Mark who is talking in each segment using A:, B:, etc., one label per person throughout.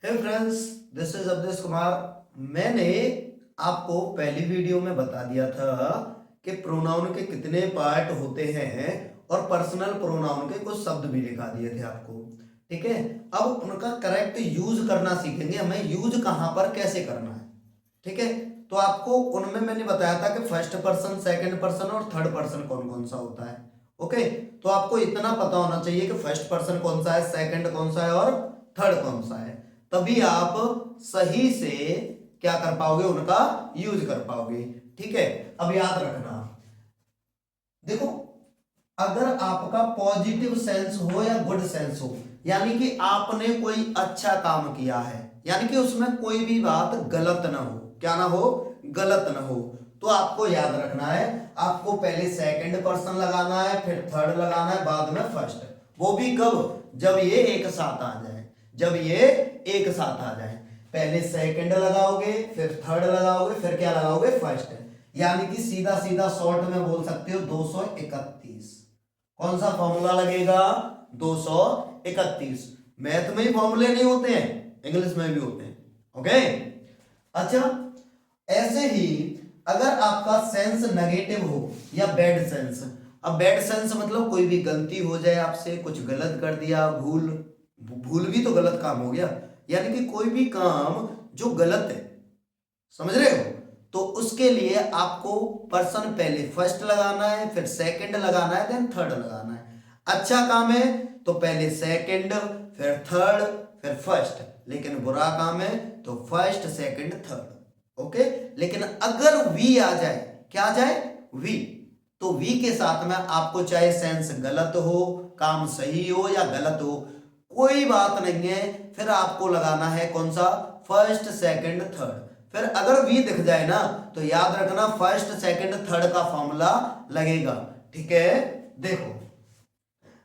A: Hey friends, this is Awadhesh Kumar. मैंने आपको पहली वीडियो में बता दिया था कि प्रोनाउन के कितने पार्ट होते हैं और पर्सनल प्रोनाउन के कुछ शब्द भी लिखा दिए थे आपको। ठीक है, अब उनका करेक्ट यूज करना सीखेंगे, हमें यूज कहां पर कैसे करना है। ठीक है, तो आपको उनमें मैंने बताया था कि फर्स्ट पर्सन, सेकंड पर्सन और थर्ड पर्सन कौन कौन सा होता है। ओके, तो आपको इतना पता होना चाहिए कि फर्स्ट पर्सन कौन सा है, सेकंड कौन सा है और थर्ड कौन सा है, तभी आप सही से क्या कर पाओगे, उनका यूज कर पाओगे। ठीक है, अब याद रखना, देखो, अगर आपका पॉजिटिव सेंस हो या गुड सेंस हो, यानी कि आपने कोई अच्छा काम किया है, यानी कि उसमें कोई भी बात गलत ना हो, क्या ना हो, गलत ना हो, तो आपको याद रखना है, आपको पहले सेकंड पर्सन लगाना है, फिर थर्ड लगाना है, बाद में फर्स्ट। वो भी कब? जब ये एक साथ आ जाए, जब ये एक साथ आ जाए। पहले सेकंड लगाओगे, फिर थर्ड लगाओगे, फिर क्या लगाओगे, फर्स्ट। यानी कि सीधा सीधा शॉर्ट में बोल सकते हो 231। कौन सा फॉर्मूला लगेगा? 231। मैथ में ही फॉर्मूले नहीं होते हैं, इंग्लिश में भी होते हैं। ओके, अच्छा, ऐसे ही अगर आपका सेंस नेगेटिव हो या बैड सेंस, अब बैड सेंस मतलब कोई भी गलती हो जाए, आपसे कुछ गलत कर दिया, भूल भूल भी तो गलत काम हो गया, यानी कि कोई भी काम जो गलत है, समझ रहे हो, तो उसके लिए आपको पर्सन पहले फर्स्ट लगाना है, फिर सेकंड लगाना है, देन थर्ड लगाना है। अच्छा काम है तो पहले सेकंड, फिर थर्ड, फिर फर्स्ट। लेकिन बुरा काम है तो फर्स्ट, सेकंड, थर्ड। ओके, लेकिन अगर वी आ जाए, क्या आ जाए? वी, तो वी के साथ में आपको चाहे सेंस गलत हो, काम सही हो या गलत हो, कोई बात नहीं है, फिर आपको लगाना है कौन सा? First, second, third. फिर अगर वी दिख जाए ना, तो याद रखना फर्स्ट, सेकंड, थर्ड का फॉर्मूला लगेगा। ठीक है, देखो,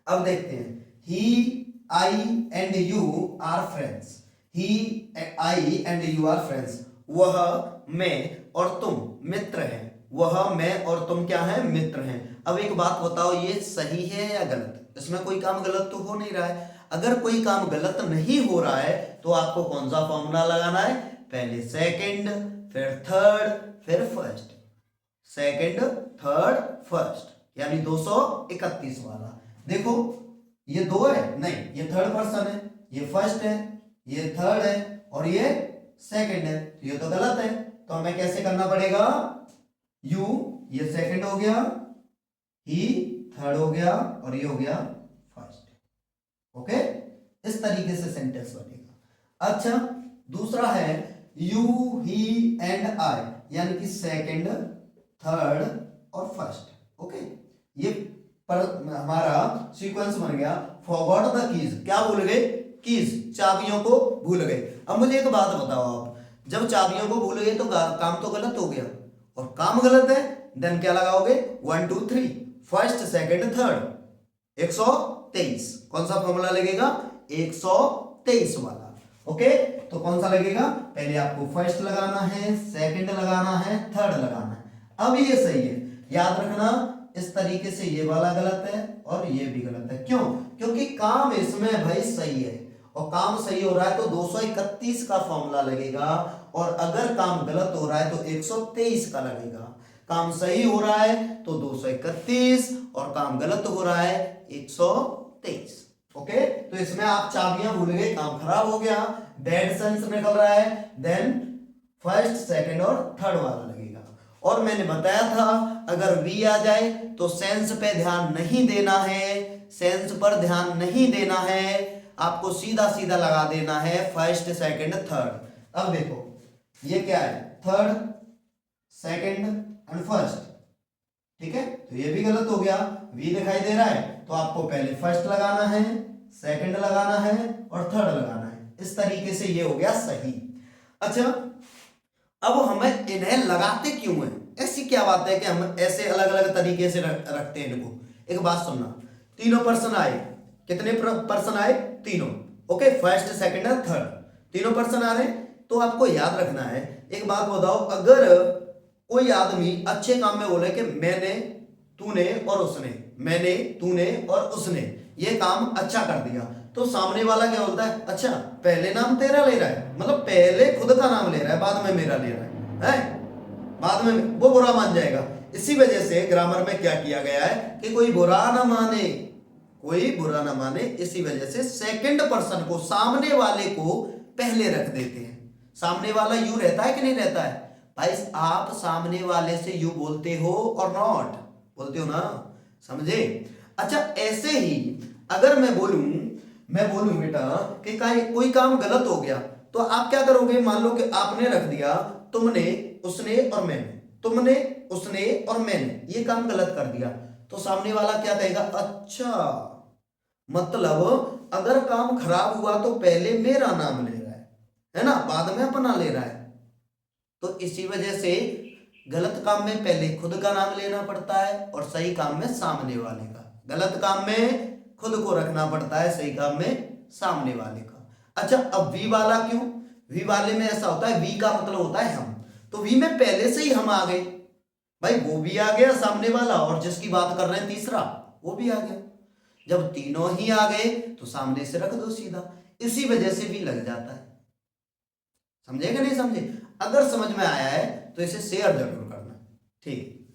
A: अब देखते हैं। He, I and you are friends. He, I and you are friends. वह, मैं और तुम मित्र हैं। वह, मैं और तुम क्या है? मित्र हैं। अब एक बात बताओ, ये सही है या गलत? इसमें कोई काम गलत तो हो नहीं रहा है। अगर कोई काम गलत नहीं हो रहा है तो आपको कौन सा फॉर्मूला लगाना है? पहले सेकंड, फिर थर्ड, फिर फर्स्ट। सेकंड, थर्ड, फर्स्ट, यानी 231 वाला। देखो, ये दो है, नहीं, ये थर्ड पर्सन है, ये फर्स्ट है, ये थर्ड है और ये सेकंड है, तो ये तो गलत है। तो हमें कैसे करना पड़ेगा? यू, ये सेकंड हो गया, ही थर्ड हो गया और ये हो गया फर्स्ट। ओके, इस तरीके से सेंटेंस बनेगा। अच्छा, दूसरा है यू, ही एंड आई, यानी कि सेकंड, थर्ड और फर्स्ट। ओके, ये पर हमारा सीक्वेंस बन गया। फॉरगॉट द कीज, क्या भूल गए? कीज, चाबियों को भूल गए। अब मुझे एक बात बताओ, आप जब चाबियों को भूल गए तो काम तो गलत हो गया, और काम गलत है, देन क्या लगाओगे? 1 2 3, फर्स्ट, सेकंड, थर्ड, 123। कौन सा फॉर्मूला लगेगा? 123 वाला। ओके, तो कौन सा लगेगा? पहले आपको फर्स्ट लगाना है, सेकंड लगाना है, थर्ड लगाना है। अब ये सही है, याद रखना, इस तरीके से ये वाला गलत है और ये भी गलत है। क्यों? क्योंकि काम इसमें भाई सही है, और काम सही हो रहा है तो 231 का फॉर्मूला लगेगा, और अगर काम गलत हो रहा है तो 123 का लगेगा। काम सही हो रहा है तो 231 और काम गलत हो रहा है 123। ओके, तो इसमें आप चाबियां भूल गए, काम खराब हो गया, बैड सेंस निकल रहा है, देन फर्स्ट, सेकंड और थर्ड वाला लगेगा। और मैंने बताया था, अगर वी आ जाए तो सेंस पे ध्यान नहीं देना है, सेंस पर ध्यान नहीं देना है, आपको सीधा सीधा लगा देना है फर्स्ट, सेकंड, थर्ड। अब देखो, ये क्या है? Third, second and first. ठीक है, तो ये भी गलत हो गया, वी दिखाई दे रहा है, तो आपको पहले फर्स्ट लगाना है, सेकंड लगाना है और थर्ड लगाना है। इस तरीके से ये हो गया सही। अच्छा, अब हमें इन्हें लगाते क्यों है? ऐसी क्या बात है कि हम ऐसे अलग अलग तरीके से रखते हैं इनको? एक बात सुनना, तीनों पर्सन आए, कितने पर्सन आए? तीनों। ओके, फर्स्ट, सेकंड और थर्ड, तीनों पर्सन आ रहे हैं। तो आपको याद रखना है, एक बात बताओ, अगर कोई आदमी अच्छे काम में बोले कि मैंने, तूने और उसने, मैंने, तूने और उसने ये काम अच्छा कर दिया, तो सामने वाला क्या बोलता है, अच्छा पहले नाम तेरा ले रहा है, मतलब पहले खुद का नाम ले रहा है, बाद में मेरा ले रहा है? बाद में वो बुरा मान जाएगा। इसी वजह से ग्रामर में क्या किया गया है कि कोई बुरा ना माने, कोई बुरा ना माने, इसी वजह से सेकंड पर्सन को, सामने वाले को पहले रख देते हैं। सामने वाला यू रहता है कि नहीं रहता है भाई? आप सामने वाले से यू बोलते हो और नॉट बोलते हो ना, समझे? अच्छा ऐसे ही अगर मैं बोलूं बेटा कि कोई काम गलत हो गया, तो आप क्या करोगे? मान लो कि आपने रख दिया तुमने, उसने और मैंने, तुमने, उसने और मैंने ये काम गलत कर दिया, तो सामने वाला क्या कहेगा? अच्छा मतलब अगर काम खराब हुआ तो पहले मेरा नाम ले रहा है ना, बाद में अपना ले रहा है। तो इसी वजह से गलत काम में पहले खुद का नाम लेना पड़ता है और सही काम में सामने वाले का। गलत काम में खुद को रखना पड़ता है, सही काम में सामने वाले का। अच्छा अब वी वाला क्यों? वी वाले में ऐसा होता है, वी का मतलब होता है हम, तो वी में पहले से ही हम आ गए भाई, वो भी आ गया सामने वाला, और जिसकी बात कर रहे हैं तीसरा वो भी आ गया। जब तीनों ही आ गए तो सामने से रख दो सीधा, इसी वजह से भी लग जाता है। समझे कि नहीं समझे? अगर समझ में आया है तो इसे शेयर जरूर करना, ठीक।